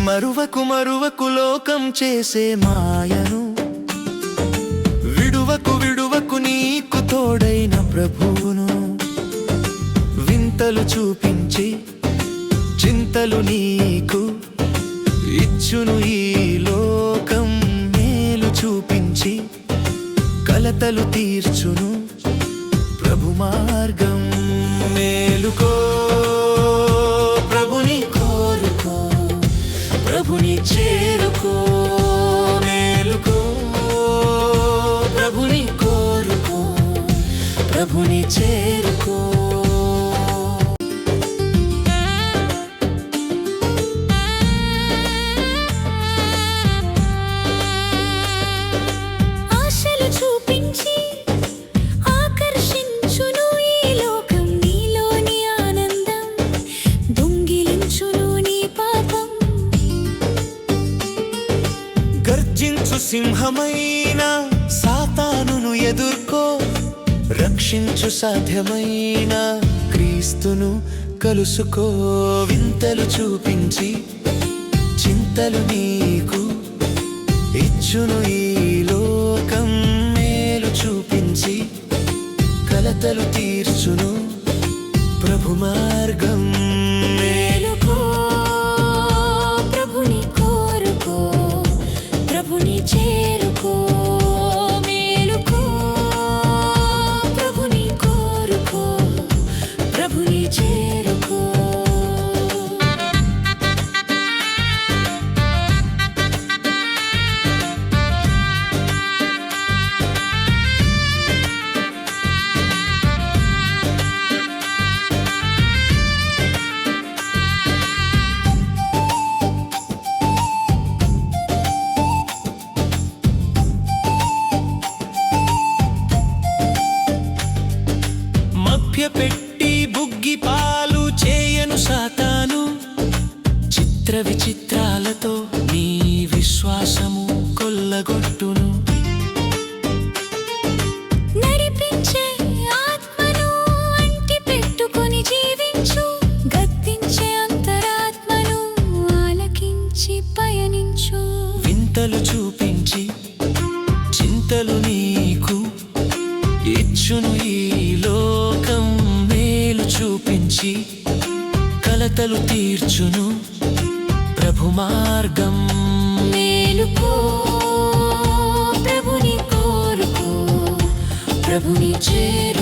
మరువకు మరువకు లోకం చేసే మాయను, విడువకు విడువకు నీకు తోడైన ప్రభువును. వింతలు చూపించి చింతలు నీకు ఇచ్చును ఈ లోకం, మేలు చూపించి కలతలు తీర్చును ప్రభు మార్గం. మేలుకో ప్రభుని కోరుకో, ప్రభుని చేరుకో. మేలుకో ప్రభుని కోరుకో, ప్రభుని చేరుకో. ఆశలు చూపించి ఆకర్షించును ఈ లోకం, నీలోని ఆనందం దొంగిలించును నీ పాపం. గర్జించు సింహమైన సాతానును ఎదుర్కో, రక్షించు సాధ్యమైన క్రీస్తును కలుసుకో. వింతలు చూపించి చింతలు నీకు ఇచ్చును ఈ లోకం, మేలు చూపించి కలతలు తీర్చును ప్రభు మార్గం. మేలుకో ప్రభుని కోరుకో, ప్రభుని చేరుకో. మేలుకో ప్రభుని కోరుకో, ప్రభుని చేరుకో. పెట్టి బుగ్గి పాలు చేయను సాతాను, చిత్ర విచిత్రాలతో నీ విశ్వాసము కొల్లగొట్టును. నడిపించే ఆత్మను అంటి పెట్టుకొని జీవించు, గద్దించే అంతరాత్మను ఆలకించి పయనించు. వింతలు చూపించి చింతలు నీకు ఇచ్చును ఈ లోకం, మేలు చూపించి కలతలు తీర్చును ప్రభు మార్గం. మేలుకో ప్రభుని కోరుకో, ప్రభుని చేరుకో.